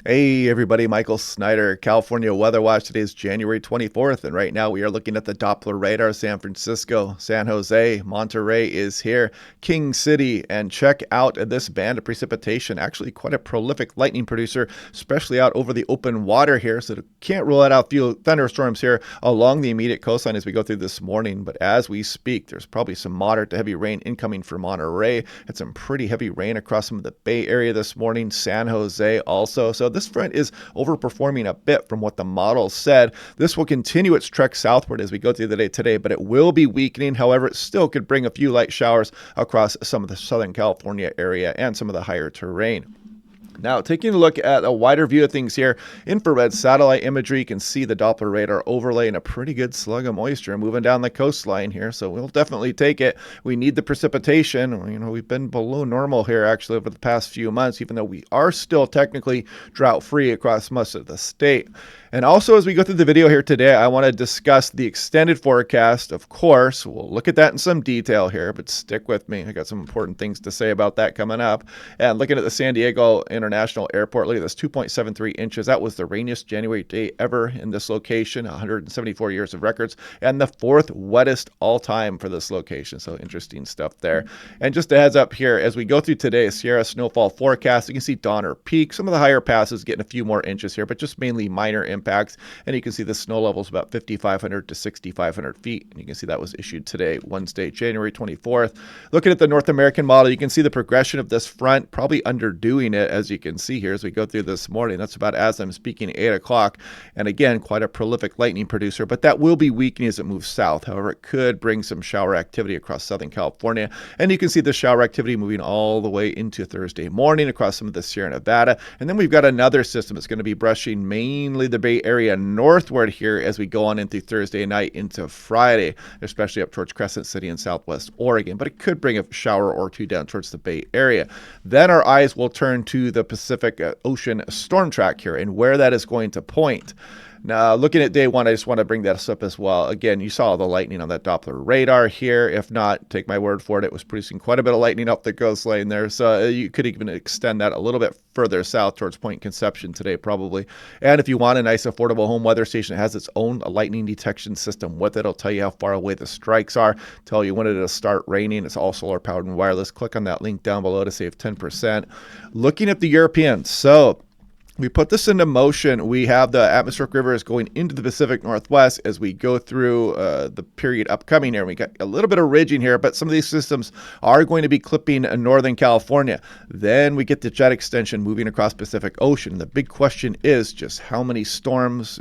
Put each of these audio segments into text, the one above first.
Hey everybody, Michael Snyder, California Weather Watch. Today is January 24th, and right now we are looking at the Doppler radar. San Francisco, San Jose, Monterey is here, King City, and check out this band of precipitation. Actually quite a prolific lightning producer, especially out over the open water here, so can't rule out a few thunderstorms here along the immediate coastline as we go through this morning. But as we speak, there's probably some moderate to heavy rain incoming for Monterey, and some pretty heavy rain across some of the Bay Area this morning, San Jose also. So this front is overperforming a bit from what the model said. This will continue its trek southward as we go through the day today, but it will be weakening. However, it still could bring a few light showers across some of the Southern California area and some of the higher terrain. Now, taking a look at a wider view of things here, infrared satellite imagery, you can see the Doppler radar overlaying a pretty good slug of moisture moving down the coastline here, so we'll definitely take it. We need the precipitation. You know, we've been below normal here actually over the past few months, even though we are still technically drought-free across most of the state. And also, as we go through the video here today, I want to discuss the extended forecast. Of course, we'll look at that in some detail here, but stick with me. I got some important things to say about that coming up. And looking at the San Diego International Airport, look at this, 2.73 inches. That was the rainiest January day ever in this location, 174 years of records, and the fourth wettest all time for this location. So interesting stuff there. And just a heads up here, as we go through today's Sierra snowfall forecast, you can see Donner Peak, some of the higher passes getting a few more inches here, but just mainly minor impacts. And you can see the snow levels about 5,500 to 6,500 feet. And you can see that was issued today, Wednesday, January 24th. Looking at the North American model, you can see the progression of this front, probably underdoing it, as you can see here as we go through this morning. That's about as I'm speaking, 8 o'clock. And again, quite a prolific lightning producer, but that will be weakening as it moves south. However, it could bring some shower activity across Southern California. And you can see the shower activity moving all the way into Thursday morning across some of the Sierra Nevada. And then we've got another system that's going to be brushing mainly the Bay Area northward here as we go on into Thursday night into Friday, especially up towards Crescent City and Southwest Oregon. But it could bring a shower or two down towards the Bay Area. Then our eyes will turn to the Pacific Ocean storm track here and where that is going to point. Now, looking at day one, I just want to bring that up as well. Again, you saw the lightning on that Doppler radar here. If not, take my word for it, it was producing quite a bit of lightning up the coastline there. So you could even extend that a little bit further south towards Point Conception today, probably. And if you want a nice, affordable home weather station, it has its own lightning detection system with it. It'll tell you how far away the strikes are, tell you when it'll start raining. It's all solar powered and wireless. Click on that link down below to save 10%. Looking at the Europeans. So we put this into motion. We have the atmospheric rivers going into the Pacific Northwest as we go through the period upcoming here. We got a little bit of ridging here, but some of these systems are going to be clipping Northern California. Then we get the jet extension moving across Pacific Ocean. The big question is just how many storms,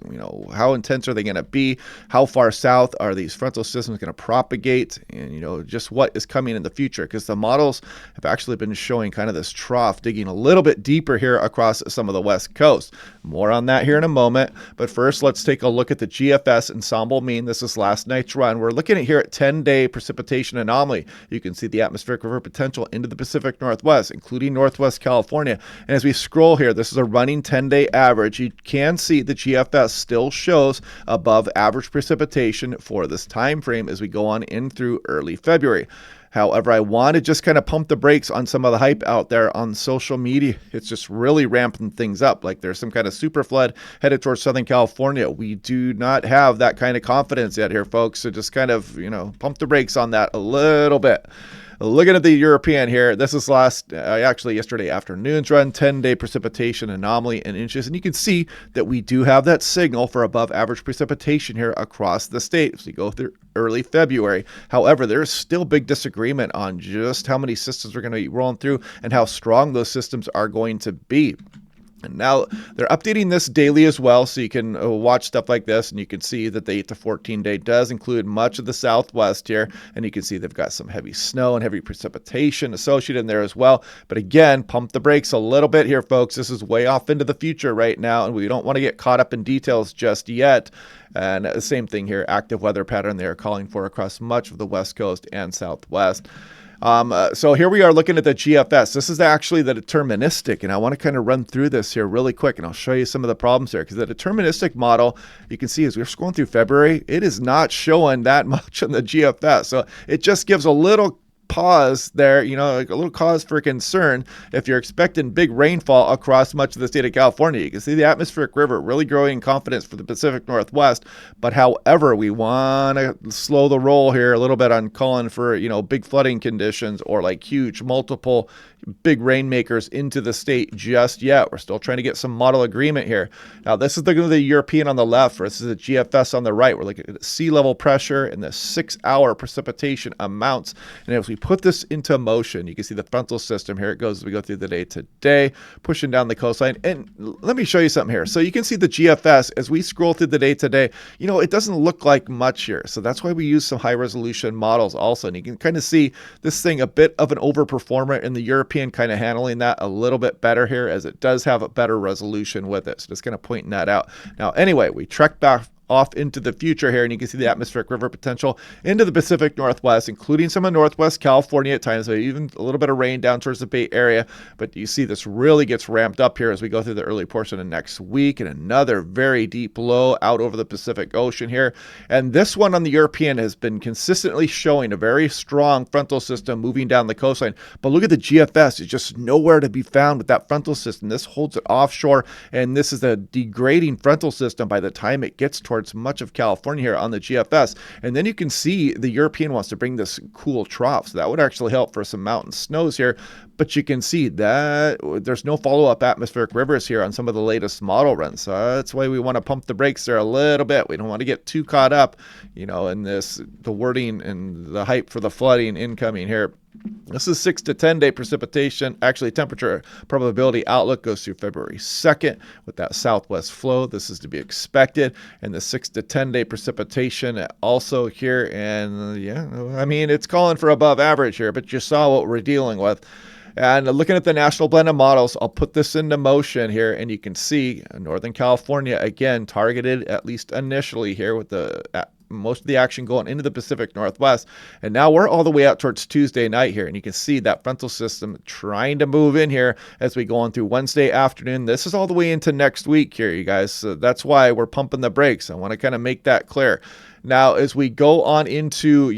how intense are they going to be? How far south are these frontal systems going to propagate? And, just what is coming in the future? Because the models have actually been showing kind of this trough, digging a little bit deeper here across some of the West Coast. More on that here in a moment. But first, let's take a look at the GFS ensemble mean. This is last night's run. We're looking at here at 10-day precipitation anomaly. You can see the atmospheric river potential into the Pacific Northwest, including Northwest California. And as we scroll here, this is a running 10-day average. You can see the GFS still shows above average precipitation for this time frame as we go on in through early February. However, I want to just kind of pump the brakes on some of the hype out there on social media. It's just really ramping things up. Like there's some kind of super flood headed towards Southern California. We do not have that kind of confidence yet here, folks. So just kind of, pump the brakes on that a little bit. Looking at the European here, this is yesterday afternoon's run, 10-day precipitation anomaly in inches. And you can see that we do have that signal for above average precipitation here across the state as we go through early February. However, there's still big disagreement on just how many systems we're going to be rolling through and how strong those systems are going to be. And now they're updating this daily as well, so you can watch stuff like this, and you can see that the 8 to 14 day does include much of the Southwest here, and you can see they've got some heavy snow and heavy precipitation associated in there as well. But again, pump the brakes a little bit here, folks. This is way off into the future right now, and we don't want to get caught up in details just yet. And the same thing here, active weather pattern they are calling for across much of the West Coast and Southwest. So here we are looking at the GFS. This is actually the deterministic, and I want to kind of run through this here really quick, and I'll show you some of the problems here, because the deterministic model, you can see as we're scrolling through February, it is not showing that much on the GFS. So it just gives a little pause there, like a little cause for concern if you're expecting big rainfall across much of the state of California. You can see the atmospheric river really growing in confidence for the Pacific Northwest. But however, we want to slow the roll here a little bit on calling for, big flooding conditions or like huge multiple big rainmakers into the state just yet. We're still trying to get some model agreement here. Now, this is the European on the left versus the GFS on the right. We're looking at sea level pressure and the 6-hour precipitation amounts. And as we put this into motion, you can see the frontal system. Here it goes as we go through the day today, pushing down the coastline. And let me show you something here. So you can see the GFS as we scroll through the day today. It doesn't look like much here. So that's why we use some high resolution models also. And you can kind of see this thing a bit of an overperformer in the European, kind of handling that a little bit better here as it does have a better resolution with it. So just kind of pointing that out. Now, anyway, we trek back off into the future here, and you can see the atmospheric river potential into the Pacific Northwest, including some of Northwest California at times, but even a little bit of rain down towards the Bay Area. But you see this really gets ramped up here as we go through the early portion of next week, and another very deep low out over the Pacific Ocean here. And this one on the European has been consistently showing a very strong frontal system moving down the coastline. But look at the GFS. It's just nowhere to be found with that frontal system. This holds it offshore, and this is a degrading frontal system by the time it gets towards much of California here on the GFS. And then you can see the European wants to bring this cool trough. So that would actually help for some mountain snows here. But you can see that there's no follow-up atmospheric rivers here on some of the latest model runs. So that's why we want to pump the brakes there a little bit. We don't want to get too caught up, in the wording and the hype for the flooding incoming here. This is 6 to 10 day precipitation. Actually, temperature probability outlook goes through February 2nd with that southwest flow. This is to be expected. And the 6 to 10 day precipitation also here. And it's calling for above average here, but you saw what we're dealing with. And looking at the national blend of models, I'll put this into motion here, and you can see Northern California, again, targeted at least initially here with the most of the action going into the Pacific Northwest. And now we're all the way out towards Tuesday night here, and you can see that frontal system trying to move in here as we go on through Wednesday afternoon. This is all the way into next week here, you guys. So that's why we're pumping the brakes. I want to kind of make that clear. Now, as we go on into,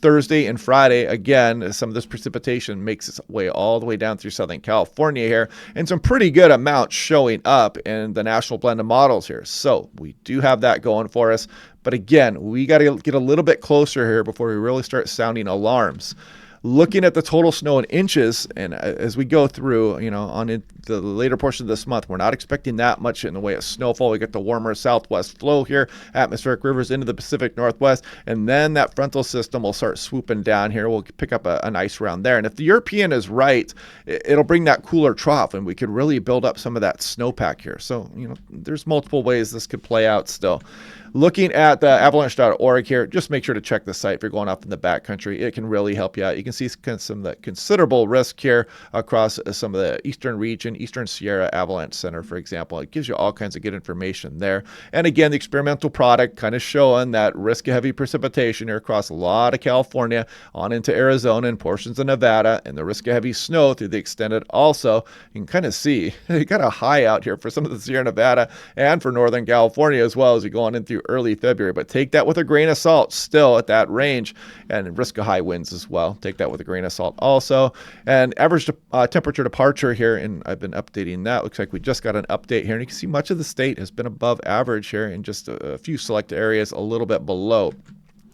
Thursday and Friday, again, some of this precipitation makes its way all the way down through Southern California here, and some pretty good amounts showing up in the national blend of models here. So we do have that going for us. But again, we got to get a little bit closer here before we really start sounding alarms. Looking at the total snow in inches, and as we go through, on the later portion of this month, we're not expecting that much in the way of snowfall. We get the warmer southwest flow here, atmospheric rivers into the Pacific Northwest, and then that frontal system will start swooping down here. We'll pick up a nice round there. And if the European is right, it'll bring that cooler trough, and we could really build up some of that snowpack here. So, there's multiple ways this could play out still. Looking at the Avalancheorg here, just make sure to check the site if you're going off in the backcountry. It can really help you out. You can see some of the considerable risk here across some of the eastern region, Eastern Sierra Avalanche Center, for example. It gives you all kinds of good information there. And again, the experimental product kind of showing that risk of heavy precipitation here across a lot of California on into Arizona and portions of Nevada, and the risk of heavy snow through the extended also. You can kind of see you got a high out here for some of the Sierra Nevada and for Northern California as well as you go on in through early February. But take that with a grain of salt still at that range, and risk of high winds as well. Take that with a grain of salt also. And average temperature departure here, and I've been updating that. Looks like we just got an update here, and you can see much of the state has been above average here, in just a few select areas a little bit below.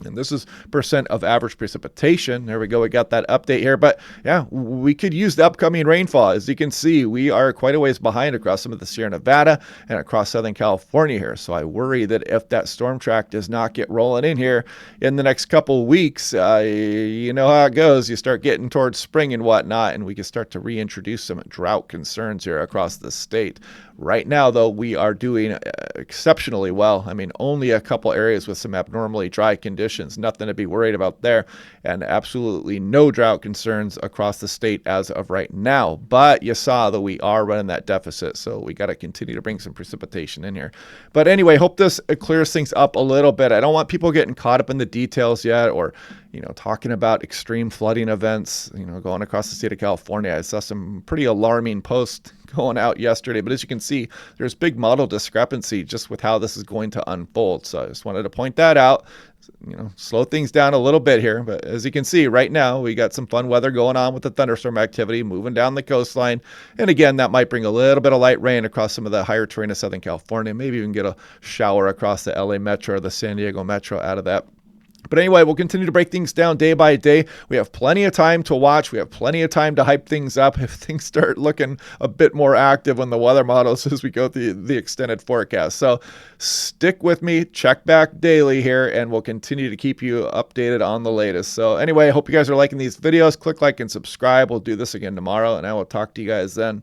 And this is percent of average precipitation. There we go. We got that update here. But yeah, we could use the upcoming rainfall. As you can see, we are quite a ways behind across some of the Sierra Nevada and across Southern California here. So I worry that if that storm track does not get rolling in here in the next couple of weeks, you know how it goes. You start getting towards spring and whatnot, and we can start to reintroduce some drought concerns here across the state. Right now, though, we are doing exceptionally well. I mean, only a couple areas with some abnormally dry conditions. Nothing to be worried about there. And absolutely no drought concerns across the state as of right now. But you saw that we are running that deficit, so we got to continue to bring some precipitation in here. But anyway, hope this clears things up a little bit. I don't want people getting caught up in the details yet, or talking about extreme flooding events, going across the state of California. I saw some pretty alarming posts going out yesterday, but as you can see, there's big model discrepancy just with how this is going to unfold. So I just wanted to point that out. slow things down a little bit here. But as you can see right now, we got some fun weather going on with the thunderstorm activity moving down the coastline. And again, that might bring a little bit of light rain across some of the higher terrain of Southern California. Maybe even get a shower across the LA Metro or the San Diego Metro out of that. But anyway, we'll continue to break things down day by day. We have plenty of time to watch. We have plenty of time to hype things up if things start looking a bit more active on the weather models as we go through the extended forecast. So stick with me, check back daily here, and we'll continue to keep you updated on the latest. So anyway, I hope you guys are liking these videos. Click like and subscribe. We'll do this again tomorrow, and I will talk to you guys then.